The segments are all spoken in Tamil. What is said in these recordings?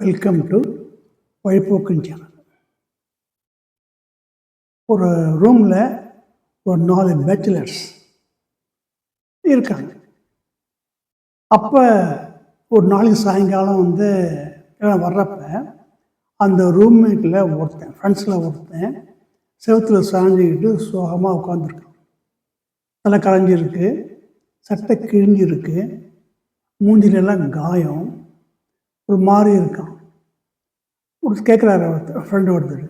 Welcome to வழிபோக்கன் channel. ஒரு ரூமில் ஒரு 4 பேச்சுலர்ஸ் இருக்காங்க. அப்போ ஒரு நாளைக்கு சாயங்காலம் வர்றப்ப அந்த ரூம்மேட்டில் ஒருத்தன், ஃப்ரெண்ட்ஸில் ஒருத்தன் செவத்தில் சாஞ்சிக்கிட்டு சோகமாக உட்காந்துருக்கான். தலை களைஞ்சிருக்கு, சட்டை கிழிஞ்சிருக்கு, மூஞ்சிலெல்லாம் காயம், ஒரு மாதிரி இருக்கான். ஒரு கேட்குறாரு ஒருத்தர், ஃப்ரெண்டு ஒருத்தர்,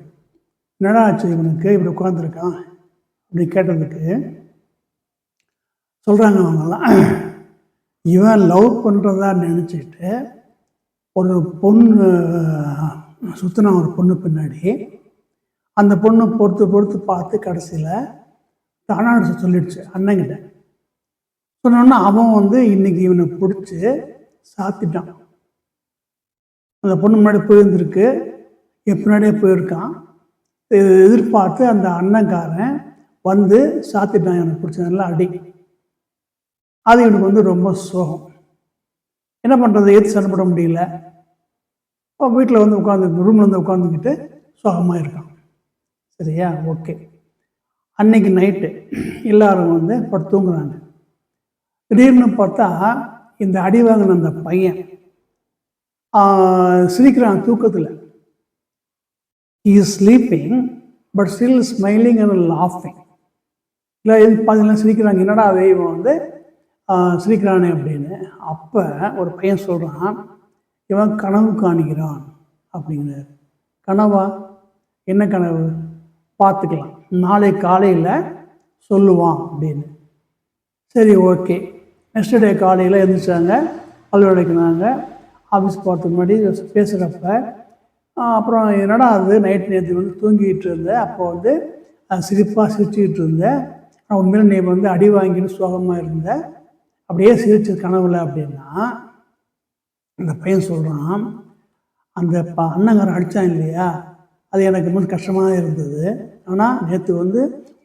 என்னடா ஆச்சு இவனுக்கு இப்படி உட்காந்துருக்கான் அப்படி கேட்டதுக்கு சொல்கிறாங்க அவங்கெல்லாம், இவன் லவ் பண்ணுறதா நினச்சிட்டு ஒரு பொண்ணு சுற்றினா, ஒரு பொண்ணு பின்னாடி அந்த பொண்ணு பொறுத்து பார்த்து கடைசியில் தானாடு சொல்லிடுச்சு அண்ணங்கிட்ட. சொன்னோன்னா அவன் இன்றைக்கி இவனை பிடிச்சி சாத்திட்டான். அந்த பொண்ணு முன்னாடி போயிருந்துருக்கு, என் பின்னாடியே போயிருக்கான். எதிர்பார்த்து அந்த அண்ணங்காரன் சாத்திட்டான், எனக்கு பிடிச்ச நல்லா அடி. அது இவனுக்கு ரொம்ப சோகம். என்ன பண்ணுறது, ஏற்று சண்டை முடியல. வீட்டில் உட்காந்து ரூமில் உட்காந்துக்கிட்டு சோகமாக இருக்கான். சரியா, ஓகே. அன்னைக்கு நைட்டு எல்லோரும் படுத்து தூங்குறாங்க. திடீர்னு பார்த்தா இந்த அடி வாங்கின அந்த பையன் சிரிக்கிறான் தூக்கத்தில். He is sleeping but still smiling and லாஃபிங். இல்லை பார்த்தீங்கன்னா சிரிக்கிறாங்க, என்னடா அதே இவன் சிரிக்கிறானே அப்படின்னு. அப்போ ஒரு பையன் சொல்கிறான், இவன் கனவு காணுகிறான் அப்படிங்கிறார். கனவா? என்ன கனவு? பார்த்துக்கலாம், நாளை காலையில் சொல்லுவான் அப்படின்னு. சரி, ஓகே. நெக்ஸ்ட் டே காலையில் எழுந்திரிச்சாங்க, அலுவலகினாங்க. ஆஃபீஸ் போகிறதுக்கு முன்னாடி பேசுகிறப்ப அப்புறம் என்னடா அது நேற்று தூங்கிட்டு இருந்தேன், அப்போ சிரிப்பாக சிரிச்சுக்கிட்டு இருந்தேன், உண்மையில் நீ அடி வாங்கிட்டு சோகமாக இருந்தேன், அப்படியே சிரிச்சு கனவுல அப்படின்னா. அந்த பையன் சொல்கிறான், அந்த அண்ணங்காரன் அடித்தான் இல்லையா, அது எனக்கு கஷ்டமாக இருந்தது. ஆனால் நேற்று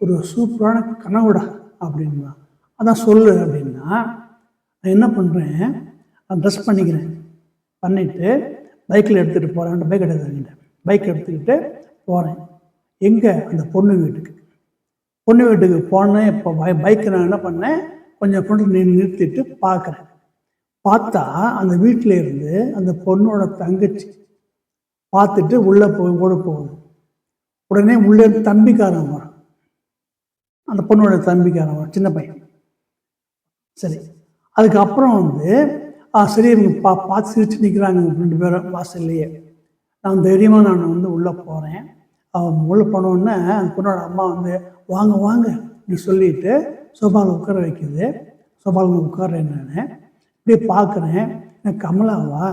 ஒரு சூப்பரான கனவுடா அப்படின்னா. அதான் சொல்லு அப்படின்னா. நான் என்ன பண்ணுறேன், நான் ட்ரெஸ் பண்ணிவிட்டு பைக்கில் எடுத்துகிட்டு போகிறேன். பைக் எடுத்துக்கிட்டேன், பைக் எடுத்துக்கிட்டு போகிறேன். எங்கே? அந்த பொண்ணு வீட்டுக்கு போனேன். இப்போ பைக்கை நான் என்ன பண்ணேன், கொஞ்சம் கொண்டு நிறுத்திட்டு பார்க்குறேன். பார்த்தா அந்த வீட்டில் இருந்து அந்த பொண்ணோட தங்கச்சி பார்த்துட்டு உள்ளே ஓட போகுது. உடனே உள்ளே தம்பிக்காரன் வரான், அந்த பொண்ணோட தம்பிக்காரன் வரான், சின்ன பையன். சரி, அதுக்கப்புறம் சரி இவங்க பார்த்து சிரிச்சு நிற்கிறாங்க 2 பேரும் வாசல்லையே. நான் தைரியமாக நான் உள்ளே போகிறேன். அவன் உள்ளே போனோடனே அந்த பொண்ணோட அம்மா வாங்க வாங்க இப்படி சொல்லிட்டு சோபாவில் உட்கார வைக்குது. சோபாவில் உட்கார்றேன். நான் இப்படியே பார்க்குறேன், எனக்கு கமலாவா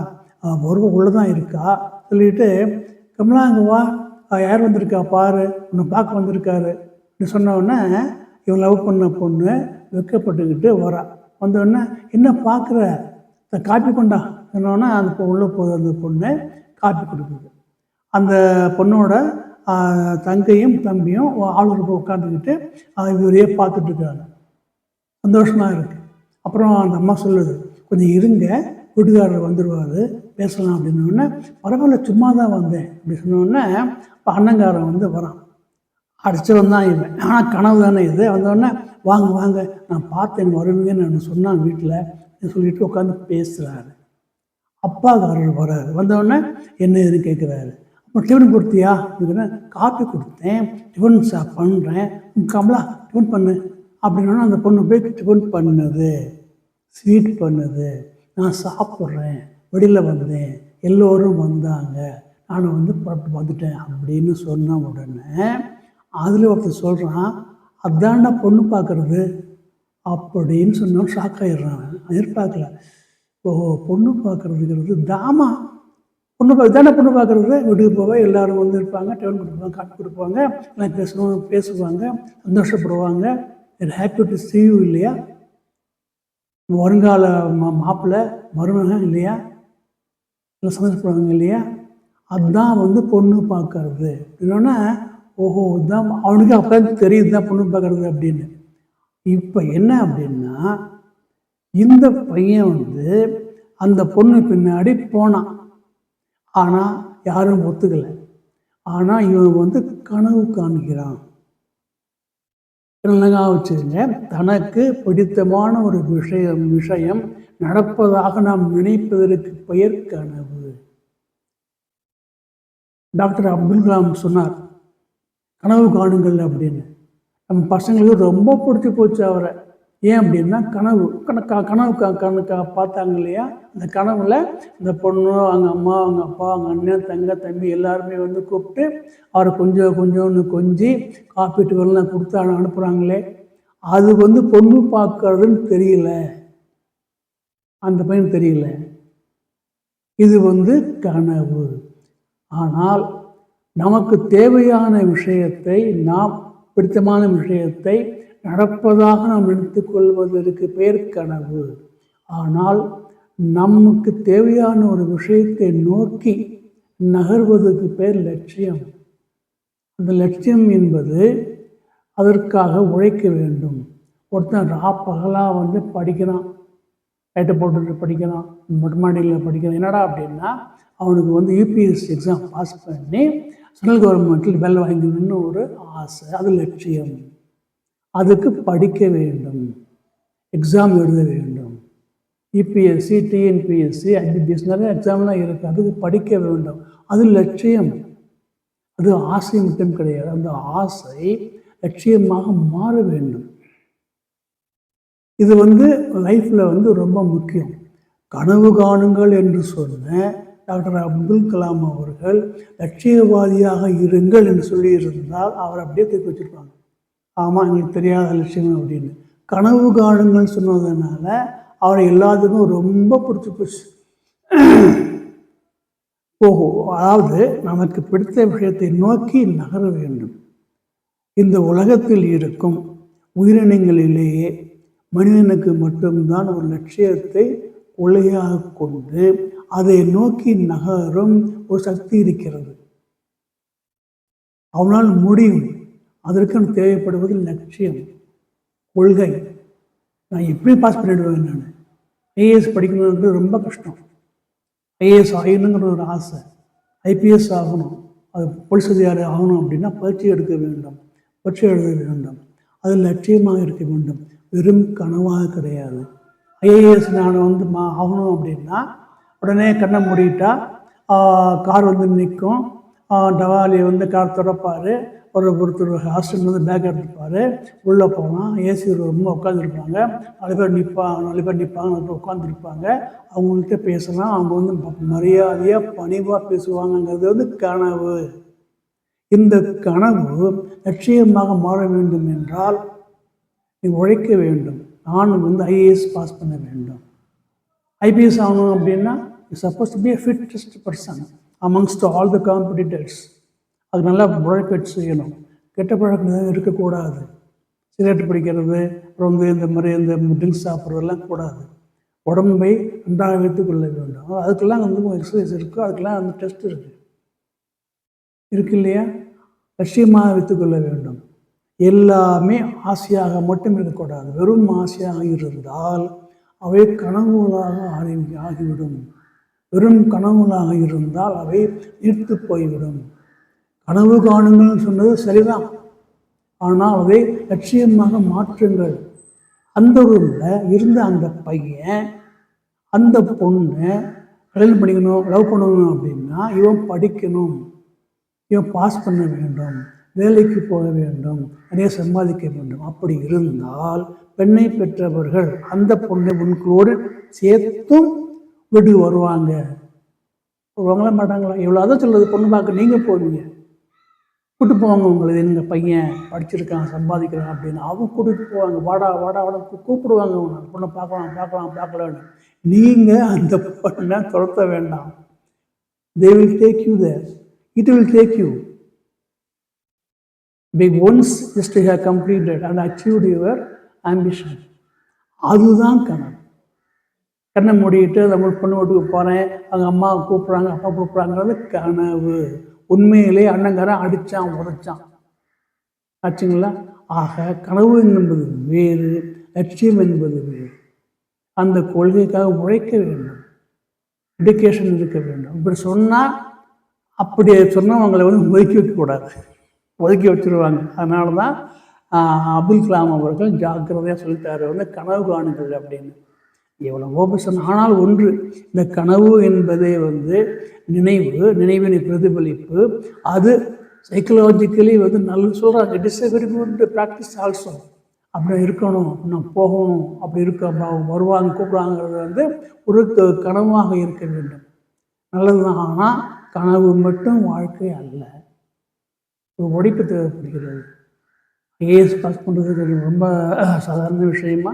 ஒருவன் உள்ளே தான் இருக்கா சொல்லிட்டு, கமலா அங்கே வா, யார் வந்திருக்கா பாரு, உன்னை பார்க்க வந்திருக்காரு இப்படி சொன்னோடனே இவன் லவ் பண்ண பொண்ணு வெக்கப்பட்டுக்கிட்டு வரா. வந்தோடனே என்ன பார்க்குற, காப்பி கொண்டா சொன்னோன்னா அந்த உள்ளே போகுது. அந்த பொண்ணு காப்பி கொடுக்குது. அந்த பொண்ணோட தங்கையும் தம்பியும் ஆளுக்கு உட்காந்துக்கிட்டு இவரையே பார்த்துட்ருக்காங்க. சந்தோஷமாக இருக்குது. அப்புறம் அந்த அம்மா சொல்லுது, கொஞ்சம் இருங்க, வீட்டுக்காரர் வந்துடுவார், பேசலாம் அப்படின்னோடனே, பரவாயில்ல சும்மா தான் வந்தேன் அப்படி சொன்னோடனே இப்போ அண்ணங்காரன் வரான். அடித்தவன் தான் இவன், ஆனால் கனவு தானே இது. வந்தோடனே வாங்க வாங்க, நான் பார்த்தேன் வருவீங்கன்னு நான் சொன்னான் வீட்டில் சொல்லிட்டு உட்காந்து பேசுகிறாரு. அப்பாக்காரர் வர்றாரு. வந்தோடனே என்ன எதுன்னு கேட்குறாரு. அப்போ டிஃபன் கொடுத்தியா அப்படின்னா, காப்பி கொடுத்தேன், டிஃபன் பண்ணுறேன், கமலா டிஃபன் பண்ணு அப்படின்னா அந்த பொண்ணு போய் டிஃபன் பண்ணுது, ஸ்வீட் பண்ணுது. நான் சாப்பிட்றேன், வெளியில் வந்தேன், எல்லோரும் வந்தாங்க, நான் புறப்பட்டு வந்துட்டேன் அப்படின்னு சொன்ன உடனே அதில் ஒருத்தர் சொல்கிறான், அதான்டா பொண்ணு பார்க்குறது அப்படின்னு சொன்னோம். ஷாக் ஆகிடுறான், எதிர்பார்க்கல. ஓஹோ, பொண்ணு பார்க்குறதுங்கிறது தாமா, இதானே பொண்ணு பார்க்குறது. வீட்டுக்கு போக எல்லோரும் இருப்பாங்க, டிஃபன் கொடுப்பாங்க, காப்பி கொடுப்பாங்க, எல்லாம் பேசுவாங்க, சந்தோஷப்படுவாங்க. ஹாப்பி டு சீ யூ இல்லையா, வருங்கால மாப்பிள்ளை மருமகன் இல்லையா, எல்லாம் சந்தோஷப்படுவாங்க இல்லையா. அதுதான் பொண்ணு பார்க்கறது. இல்லைன்னா ஓஹோ இதுதான் அவனுக்கு அப்போ தெரியுது தான் பொண்ணு பார்க்குறது அப்படின்னு. இப்போ என்ன அப்படின்னா, இந்த பையன் வந்து அந்த பொண்ணு பின்னாடி போனான். ஆனால் யாரும் ஒத்துக்கலை. ஆனால் இவன் வந்து கனவு காண்கிறான். நல்லா வச்சுருங்க. தனக்கு பிடித்தமான ஒரு விஷயம் நடப்பதாக நாம் நினைப்பதற்கு பெயர் கனவு. டாக்டர் அப்துல் கலாம் சொன்னார், கனவு காணுங்கள் அப்படின்னு. நம்ம பசங்களுக்கு ரொம்ப பிடிச்சி போச்சு அவரை. ஏன் அப்படின்னா கனவு பார்த்தாங்க இல்லையா, அந்த கனவுல இந்த பொண்ணு, அவங்க அம்மா, அவங்க அப்பா, அவங்க அண்ணன், தம்பி எல்லாருமே வந்து கூப்பிட்டு அவரை கொஞ்சம்னு கொஞ்சி காப்பீட்டு வெள்ளம் கொடுத்து அனுப்புகிறாங்களே, அது வந்து பொண்ணு பார்க்கறதுன்னு தெரியல, அந்த பையன் தெரியல. இது வந்து கனவு. ஆனால் நமக்கு தேவையான விஷயத்தை, நாம் பிடித்தமான விஷயத்தை நடப்பதாக நாம் எடுத்துக்கொள்வதற்கு பெயர் கனவு. ஆனால் நமக்கு தேவையான ஒரு விஷயத்தை நோக்கி நகர்வதற்கு பேர் லட்சியம். அந்த லட்சியம் என்பது அதற்காக உழைக்க வேண்டும். ஒருத்தன் பகலாக வந்து படிக்கிறான், லைட்டை போட்டுட்டு படிக்கிறான், மொட்டை மாடியில் படிக்கிறான். என்னடா அப்படின்னா, அவனுக்கு வந்து யூபிஎஸ்சி எக்ஸாம் பாஸ் பண்ணி சென்ட்ரல் கவர்மெண்ட்டில் வேலை வாங்கணும்னு ஒரு ஆசை, அது லட்சியம். அதுக்கு படிக்க வேண்டும், எக்ஸாம் எழுத வேண்டும். யூபிஎஸ்சி, டிஎன்பிஎஸ்சி, ஐபிபிஎஸ் நிறைய எக்ஸாம்லாம் இருக்குது. அதுக்கு படிக்க வேண்டும், அது லட்சியம். அது ஆசை மட்டும் கிடையாது, அந்த ஆசை லட்சியமாக மாற வேண்டும். இது வந்து லைஃப்பில் வந்து ரொம்ப முக்கியம். கனவு காணுங்கள் என்று சொன்ன டாக்டர் அப்துல் கலாம் அவர்கள் லட்சியவாதியாக இருங்கள் என்று சொல்லியிருந்தால் அவர் அப்படியே தூக்கி வச்சுருப்பாங்க. ஆமாம், எங்களுக்கு தெரியாத லட்சியம் அப்படின்னு. கனவு காணுங்கள்னு சொன்னதுனால அவரை எல்லாத்துக்கும் ரொம்ப பிடிச்சி போச்சு. அதாவது நமக்கு பிடித்த விஷயத்தை நோக்கி நகர வேண்டும். இந்த உலகத்தில் இருக்கும் உயிரினங்களிலேயே மனிதனுக்கு மட்டும்தான் ஒரு லட்சியத்தை கொள்ளையாக கொண்டு அதை நோக்கி நகரும் ஒரு சக்தி இருக்கிறது. அவனால் முடியும். அதற்கு தேவைப்படுவது லட்சியம், கொள்கை. நான் எப்படி பாஸ் பண்ணிடுவேன், நான் ஐஏஎஸ் படிக்கணுன்றது ரொம்ப கஷ்டம். ஐஏஎஸ் ஆகணுங்கிற ஒரு ஆசை, ஐபிஎஸ் ஆகணும், அது போலீஸ் அதிகாரி ஆகணும் அப்படின்னா பயிற்சி எடுக்க வேண்டும், பயிற்சி எழுத வேண்டும், அது லட்சியமாக இருக்க வேண்டும், வெறும் கனவாக கிடையாது. ஐஏஎஸ் நான் வந்து ஆகணும் அப்படின்னா உடனே கண்ணை மூடிட்டா கார் வந்து நிற்கும், டவாலி வந்து கார் திறப்பார், ஒருத்தர் ஹாஸ்டல் வந்து பேக் எடுத்துப்பார், உள்ளே போனால் ஏசி ரொம்ப உட்காந்துருப்பாங்க, 4 பேர் நிற்பாங்க, உட்காந்துருப்பாங்க, அவங்கள்ட்ட பேசலாம், அவங்க வந்து மரியாதையாக பணிவாக பேசுவாங்கங்கிறது வந்து கனவு. இந்த கனவு லட்சியமாக மாற வேண்டும் என்றால் நீ உழைக்க வேண்டும். நான் வந்து ஐஏஎஸ் பாஸ் பண்ண வேண்டும், ஐபிஎஸ் ஆகணும் அப்படின்னா suppose to be a fittest person amongst all the competitors. அது நல்லா உழைப்பேட் செய்யணும், கெட்ட பழக்கம் இருக்கக்கூடாது. சிகரெட் பிடிக்கிறது, அப்புறம் வந்து இந்த மாதிரி இந்த ட்ரிங்க்ஸ் சாப்பிட்றதெல்லாம் கூடாது. உடம்பை நன்றாக வைத்துக் கொள்ள வேண்டும். அதுக்கெல்லாம் வந்து எக்ஸசைஸ் இருக்குது, அதுக்கெல்லாம் வந்து டெஸ்ட் இருக்கு இல்லையா. லட்சியமாக வைத்துக்கொள்ள வேண்டும். எல்லாமே ஆசையாக மட்டும் இருக்கக்கூடாது. வெறும் ஆசையாக இருந்தால் அவை கனவுகளாக ஆகிவிடும். வெறும் கனவுகளாக இருந்தால் அவை நீர்த்து போய்விடும். கனவு காணுங்கள்னு சொன்னது சரிதான், ஆனால் அதை லட்சியமாக மாற்றுங்கள். அந்த ரூமில் இருந்த அந்த பையன் அந்த பொண்ணை கல்யாணம் பண்ணிக்கணும், லவ் பண்ணணும் அப்படின்னா இவன் படிக்கணும், இவன் பாஸ் பண்ண வேண்டும், வேலைக்கு போக வேண்டும், நிறைய சம்பாதிக்க வேண்டும். அப்படி இருந்தால் பெண்ணை பெற்றவர்கள் அந்த பொண்ணை உங்களோடு சேர்த்தும் வீட்டுக்கு வருவாங்க. வருவாங்களா மாட்டாங்களா? இவ்வளோதான் சொல்லுது. பொண்ணு பார்க்க நீங்கள் போவீங்க, கூப்பிட்டு போவாங்க உங்களை. எங்கள் பையன் படிச்சிருக்கான், சம்பாதிக்கிறான் அப்படின்னு அவங்க கூட்டிகிட்டு போவாங்க. வாடா வாடா வாடா கூப்பிடுவாங்க. அவங்க பொண்ணை பார்க்கலான்னு. நீங்கள் அந்த பொண்ணை துரத்த வேண்டாம். they will take you there, it will take you. Once just you have completed and achieved your ambition. அதுதான் கனவு. கண்ணை மூடிட்டு நம்ம பொண்ணு வீட்டுக்கு போகிறேன், அவங்க அம்மா கூப்பிட்றாங்க, அப்பா கூப்பிட்றாங்கிறது கனவு. உண்மையிலே அண்ணங்காரன் அடித்தான் உரைச்சான் ஆச்சுங்களா, ஆக கனவு என்பது வேறு, லட்சியம் என்பது வேறு. அந்த கொள்கைக்காக உழைக்க வேண்டும், டெடிகேஷன் இருக்க வேண்டும். இப்படி சொன்னால் அப்படி சொன்னவங்களை ஒதுக்கி வைக்கக்கூடாது, ஒதுக்கி வச்சுருவாங்க. அதனால தான் அப்துல் கலாம் அவர்கள் ஜாக்கிரதையாக சொல்லித்தாரு கனவு காணுங்கள் அப்படின்னு. எவ்வளவோ சொன்ன, ஆனால் ஒன்று, இந்த கனவு என்பதே நினைவினை பிரதிபலிப்பு. அது சைக்கலாஜிக்கலி நல்ல சொல்கிறாங்க. It is a very good practice also. அப்படி இருக்கணும், நான் போகணும், அப்படி இருக்க வருவாங்க கூப்பிடுவாங்கிறது ஒரு கனவாக இருக்க வேண்டும். நல்லது தான். ஆனால் கனவு மட்டும் வாழ்க்கை அல்ல, ஒரு உழைப்பு தேவைப்படுகிறது. ஐஏஎஸ் பாஸ் பண்ணுறது ரொம்ப சாதாரண விஷயமா?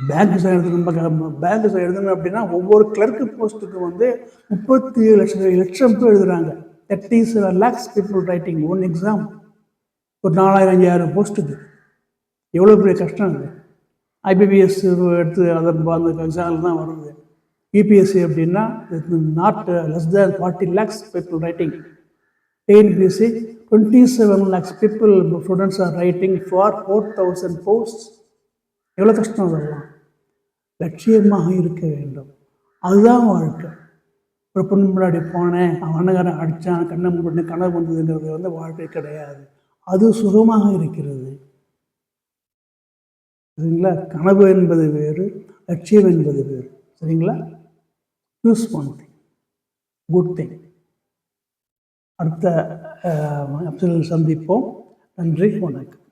பேங்க் சைடு எழுதணும் அப்படின்னா ஒவ்வொரு கிளர்க்கு போஸ்ட்டுக்கு 37 லட்சம் பேர் எழுதுகிறாங்க. 37 lakhs people writing one exam. ஒரு 4000-5000 போஸ்ட்டுக்கு எவ்வளோ பெரிய கஷ்டம் அது. ஐபிபிஎஸ் எடுத்து அந்த எக்ஸாமில் தான் வருது. யூபிஎஸ்சி அப்படின்னா not less than 40 lakhs people writing. TNPSC 27 lakhs people students are writing for 4000 posts. எவ்வளோ கஷ்டம் அதெல்லாம். லட்சியமாக இருக்க வேண்டும், அதுதான் வாழ்க்கை. ஒரு பொண்ணு முன்னாடி போனேன், அண்ணகாரன் அடித்தான், கண்ணை முன்னே கனவு வந்ததுங்கிறது வாழ்க்கை கிடையாது. அது சுகமாக இருக்கிறது. சரிங்களா? கனவு என்பது வேறு, லட்சியம் என்பது வேறு. சரிங்களா? Choose one thing, good thing. அடுத்த சந்திப்போம். நன்றி, வணக்கம்.